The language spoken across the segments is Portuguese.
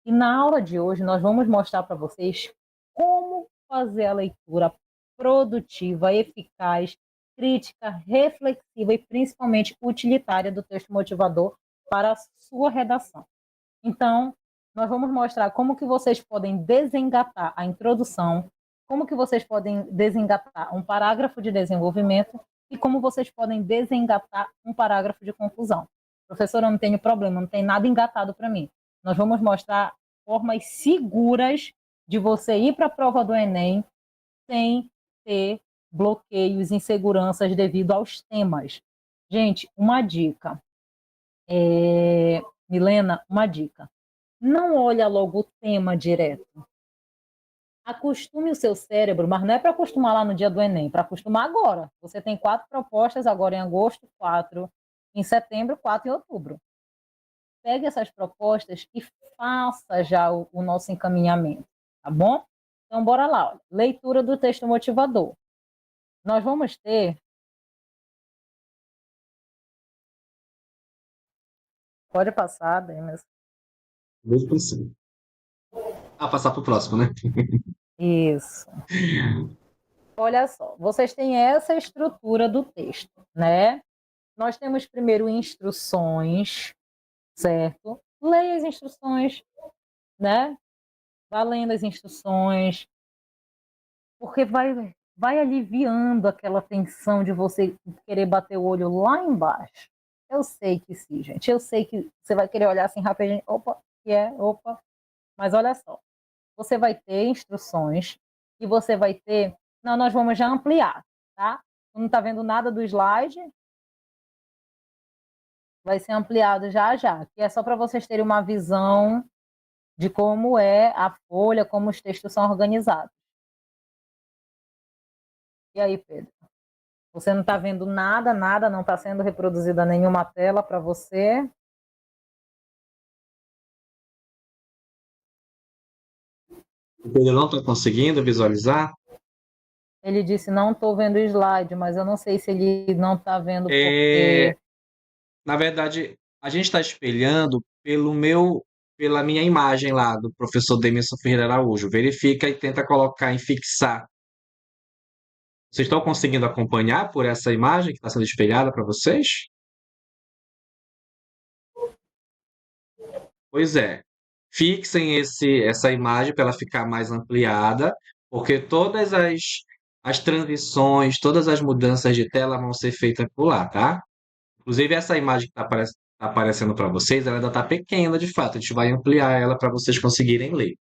E na aula de hoje nós vamos mostrar para vocês como fazer a leitura produtiva, eficaz, crítica, reflexiva e principalmente utilitária do texto motivador para a sua redação. Então, nós vamos mostrar como que vocês podem desengatar a introdução, como que vocês podem desengatar um parágrafo de desenvolvimento e como vocês podem desengatar um parágrafo de conclusão. Professora, eu não tenho problema, não tem nada engatado para mim. Nós vamos mostrar formas seguras de você ir para a prova do Enem sem ter bloqueios, inseguranças devido aos temas. Gente, uma dica. Milena, uma dica. Não olha logo o tema direto. Acostume o seu cérebro, mas não é para acostumar lá no dia do Enem, para acostumar agora. Você tem 4 propostas agora em agosto, 4 em setembro, 4 em outubro. Pegue essas propostas e faça já o nosso encaminhamento, tá bom? Então, bora lá. Olha. Leitura do texto motivador. Nós vamos ter... Pode passar, Denis. Mesmo assim. Passar para o próximo, né? Isso. Olha só, vocês têm essa estrutura do texto, né? Nós temos primeiro instruções, certo? Leia as instruções, né? Vá lendo as instruções, porque vai aliviando aquela tensão de você querer bater o olho lá embaixo. Eu sei que sim, gente. Eu sei que você vai querer olhar assim rapidinho. Opa, opa. Mas olha só. Você vai ter instruções e você vai ter... Não, nós vamos já ampliar, tá? Não está vendo nada do slide? Vai ser ampliado já, que é só para vocês terem uma visão de como é a folha, como os textos são organizados. E aí, Pedro? Você não está vendo nada, não está sendo reproduzida nenhuma tela para você? O Pedro não está conseguindo visualizar? Ele disse, não estou vendo o slide, mas eu não sei se ele não está vendo porque... Na verdade, a gente está espelhando pela minha imagem lá, do professor Demerson Ferreira Araújo. Verifica e tenta colocar em fixar. Vocês estão conseguindo acompanhar por essa imagem que está sendo espelhada para vocês? Pois é. Fixem essa imagem para ela ficar mais ampliada, porque todas as transições, todas as mudanças de tela vão ser feitas por lá, tá? Inclusive, essa imagem que está aparecendo para vocês, ela ainda está pequena de fato. A gente vai ampliar ela para vocês conseguirem ler.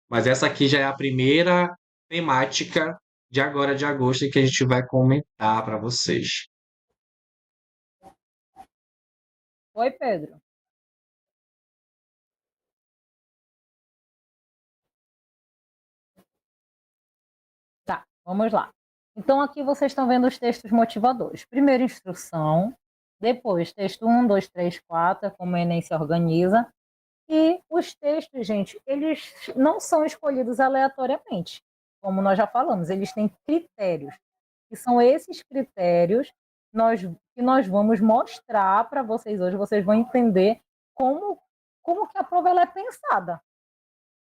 Mas essa aqui já é a primeira temática de agora de agosto que a gente vai comentar para vocês. Oi, Pedro. Tá, vamos lá. Então, aqui vocês estão vendo os textos motivadores. Primeiro, instrução. Depois, texto 1, 2, 3, 4, como o Enem se organiza. E os textos, gente, eles não são escolhidos aleatoriamente. Como nós já falamos, eles têm critérios. E são esses critérios que nós vamos mostrar para vocês hoje. Vocês vão entender como que a prova ela é pensada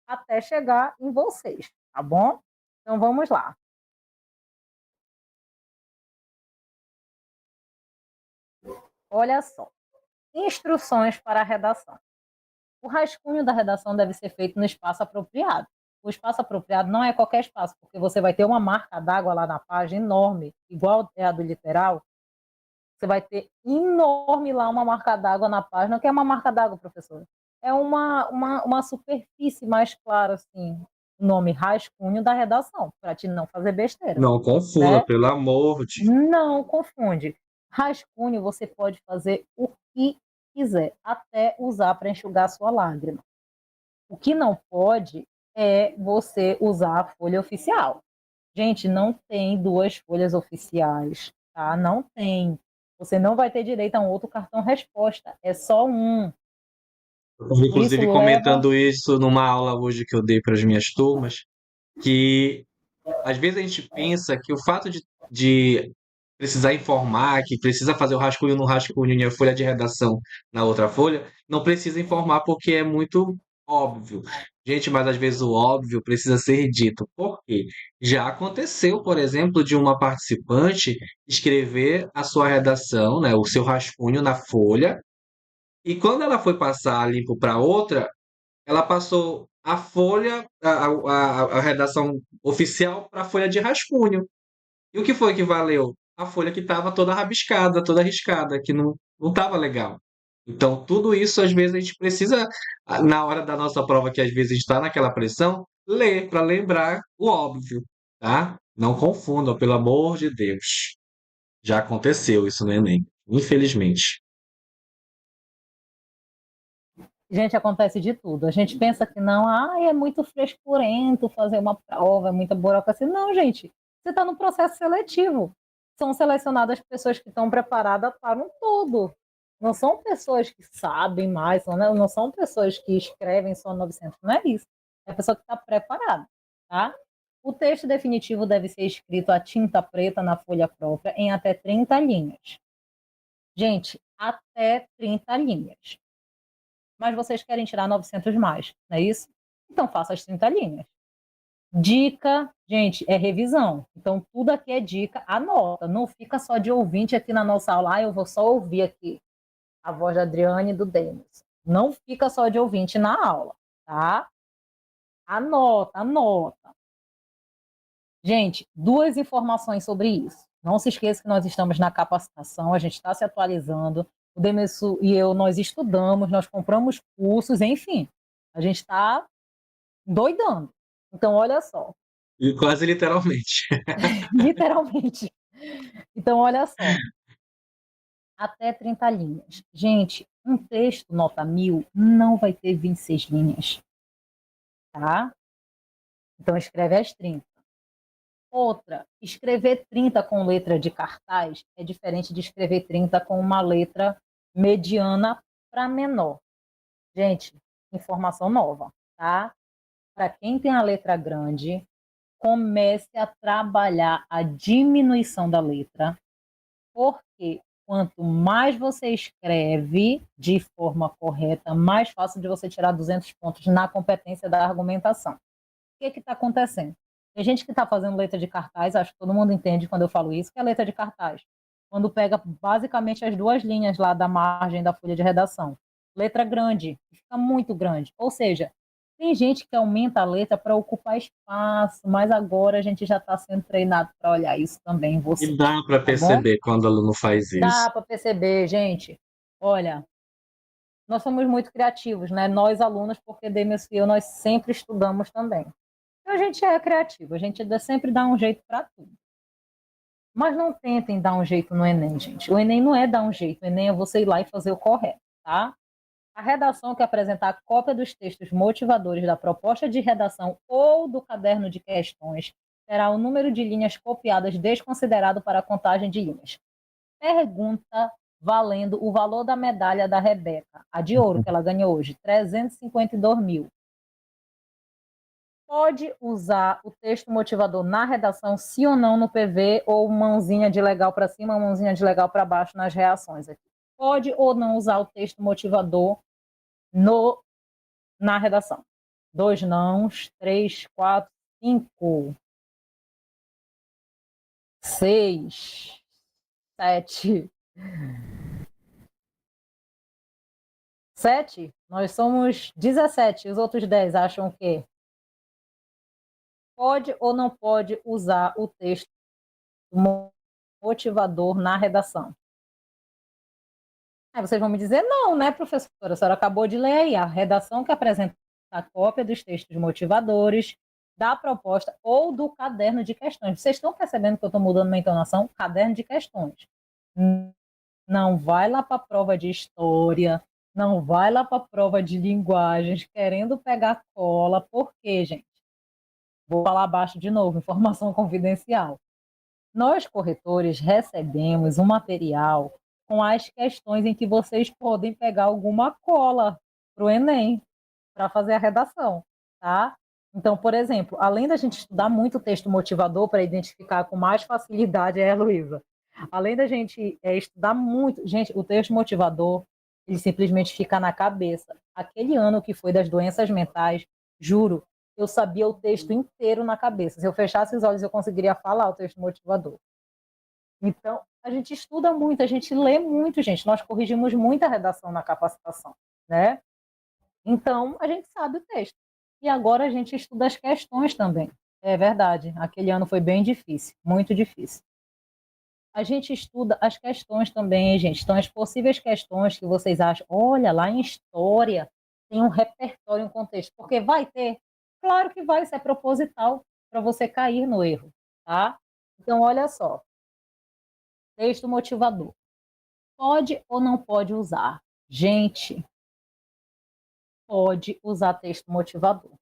até chegar em vocês, tá bom? Então, vamos lá. Olha só. Instruções para a redação. O rascunho da redação deve ser feito no espaço apropriado. O espaço apropriado não é qualquer espaço, porque você vai ter uma marca d'água lá na página enorme, igual é a do literal. Você vai ter enorme lá uma marca d'água na página. O que é uma marca d'água, professora? É uma superfície mais clara, assim, o nome rascunho da redação, para te não fazer besteira. Não confunda, né? Pelo amor de Deus. Não confunde. Rascunho você pode fazer o que quiser, até usar para enxugar a sua lágrima. O que não pode é você usar a folha oficial. Gente, não tem 2 folhas oficiais, tá? Não tem. Você não vai ter direito a um outro cartão resposta, é só um. Inclusive, comentando isso numa aula hoje que eu dei para as minhas turmas, que às vezes a gente pensa que o fato de precisar informar, que precisa fazer o rascunho no rascunho e a folha de redação na outra folha, não precisa informar porque é muito óbvio. Gente, mas às vezes o óbvio precisa ser dito. Por quê? Já aconteceu, por exemplo, de uma participante escrever a sua redação, né, o seu rascunho na folha, e quando ela foi passar limpo para outra, ela passou a folha, a redação oficial para a folha de rascunho. E o que foi que valeu? A folha que estava toda rabiscada, toda riscada, que não estava legal. Então, tudo isso, às vezes, a gente precisa, na hora da nossa prova, que às vezes a gente está naquela pressão, ler para lembrar o óbvio, tá? Não confundam, pelo amor de Deus. Já aconteceu isso no Enem, infelizmente. Gente, acontece de tudo. A gente pensa que não, é muito frescurento fazer uma prova, é muita burocracia. Não, gente, você está no processo seletivo. São selecionadas pessoas que estão preparadas para um todo. Não são pessoas que sabem mais, não são pessoas que escrevem só 900, não é isso. É a pessoa que está preparada, tá? O texto definitivo deve ser escrito a tinta preta na folha própria em até 30 linhas. Gente, até 30 linhas. Mas vocês querem tirar 900 mais, não é isso? Então faça as 30 linhas. Dica, gente, é revisão. Então tudo aqui é dica, anota. Não fica só de ouvinte aqui na nossa aula. Eu vou só ouvir aqui a voz da Adriane e do Denis. Não fica só de ouvinte na aula, tá? Anota, anota. Gente, 2 informações sobre isso. Não se esqueça que nós estamos na capacitação, a gente está se atualizando. O Demesu e eu, nós estudamos, nós compramos cursos, enfim. A gente está doidando. Então, olha só. E quase literalmente. Literalmente. Então, olha só. Até 30 linhas. Gente, um texto nota 1000 não vai ter 26 linhas, tá? Então, escreve as 30. Outra, escrever 30 com letra de cartaz é diferente de escrever 30 com uma letra mediana para menor. Gente, informação nova, tá? Para quem tem a letra grande, comece a trabalhar a diminuição da letra, porque quanto mais você escreve de forma correta, mais fácil de você tirar 200 pontos na competência da argumentação. O que está acontecendo? Tem gente que está fazendo letra de cartaz, acho que todo mundo entende quando eu falo isso, que é letra de cartaz. Quando pega basicamente as 2 linhas lá da margem da folha de redação. Letra grande, fica muito grande. Ou seja, tem gente que aumenta a letra para ocupar espaço, mas agora a gente já está sendo treinado para olhar isso também em E você, dá para tá bom? perceber quando o aluno faz isso. Dá para perceber, gente. Olha, nós somos muito criativos, né? Nós alunos, porque Demis e eu, nós sempre estudamos também. Então, a gente é criativo, a gente sempre dá um jeito para tudo. Mas não tentem dar um jeito no Enem, gente. O Enem não é dar um jeito, o Enem é você ir lá e fazer o correto, tá? A redação que apresentar a cópia dos textos motivadores da proposta de redação ou do caderno de questões terá o número de linhas copiadas desconsiderado para a contagem de linhas. Pergunta valendo o valor da medalha da Rebeca, a de ouro que ela ganhou hoje, 352 mil. Pode usar o texto motivador na redação, sim ou não, no PV, ou mãozinha de legal para cima, mãozinha de legal para baixo nas reações aqui. Pode ou não usar o texto motivador na redação. 2 nãos, 3, 4, 5, 6, 7. 7? Nós somos 17. Os outros 10 acham o quê? Pode ou não pode usar o texto motivador na redação? Aí vocês vão me dizer, não, né, professora? A senhora acabou de ler aí a redação que apresenta a cópia dos textos motivadores, da proposta ou do caderno de questões. Vocês estão percebendo que eu estou mudando minha entonação? Caderno de questões. Não vai lá para a prova de história, não vai lá para a prova de linguagens querendo pegar cola. Por quê, gente? Vou falar abaixo de novo, informação confidencial. Nós, corretores, recebemos um material com as questões em que vocês podem pegar alguma cola para o Enem, para fazer a redação, tá? Então, por exemplo, além da gente estudar muito texto motivador para identificar com mais facilidade, Luísa, além da gente estudar muito, gente, o texto motivador, Ele simplesmente fica na cabeça. Aquele ano que foi das doenças mentais, juro, eu sabia o texto inteiro na cabeça. Se eu fechasse os olhos, eu conseguiria falar o texto motivador. Então, a gente estuda muito, a gente lê muito, gente. Nós corrigimos muita redação na capacitação, né? Então, a gente sabe o texto. E agora a gente estuda as questões também. É verdade, aquele ano foi bem difícil, muito difícil. A gente estuda as questões também, gente. Então, as possíveis questões que vocês acham, olha, lá em história tem um repertório, um contexto, porque vai ter, claro que vai, isso é proposital para você cair no erro, tá? Então, olha só, texto motivador. Pode ou não pode usar? Gente, pode usar texto motivador,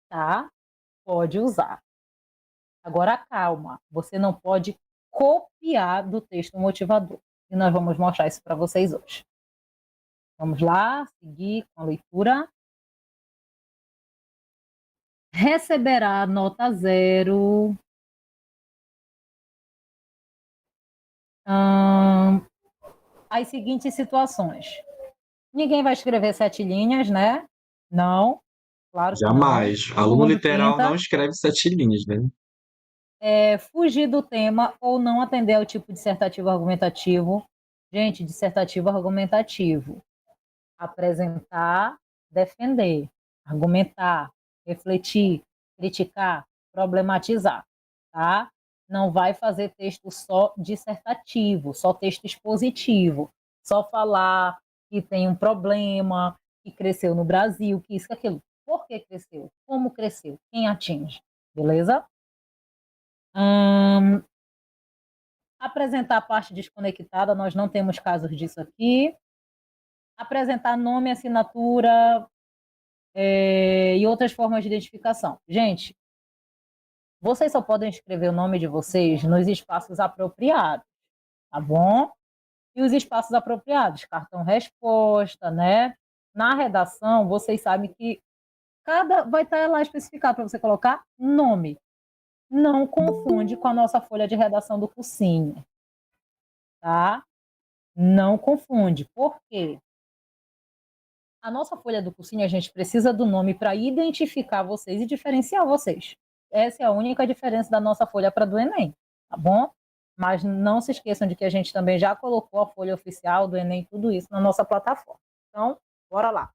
tá? Pode usar. Agora, calma, você não pode copiar do texto motivador. E nós vamos mostrar isso para vocês hoje. Vamos lá, seguir com a leitura. Receberá nota 0. As seguintes situações. Ninguém vai escrever 7 linhas, né? Não, claro que não. Jamais. Todo Aluno mundo literal não tenta. escreve 7 linhas, né? Fugir do tema ou não atender ao tipo dissertativo argumentativo. Gente, dissertativo argumentativo. Apresentar, defender, argumentar, refletir, criticar, problematizar, tá? Não vai fazer texto só dissertativo, só texto expositivo, só falar que tem um problema, que cresceu no Brasil, que isso, que aquilo. Por que cresceu? Como cresceu? Quem atinge? Beleza? Apresentar a parte desconectada, nós não temos casos disso aqui. Apresentar nome, assinatura, e outras formas de identificação. Gente, vocês só podem escrever o nome de vocês nos espaços apropriados, tá bom? E os espaços apropriados, cartão resposta, né? Na redação, vocês sabem que cada vai estar lá especificado para você colocar nome. Não confunde com a nossa folha de redação do cursinho, tá? Não confunde. Por quê? A nossa folha do cursinho, a gente precisa do nome para identificar vocês e diferenciar vocês. Essa é a única diferença da nossa folha para do Enem, tá bom? Mas não se esqueçam de que a gente também já colocou a folha oficial do Enem, tudo isso na nossa plataforma. Então, bora lá.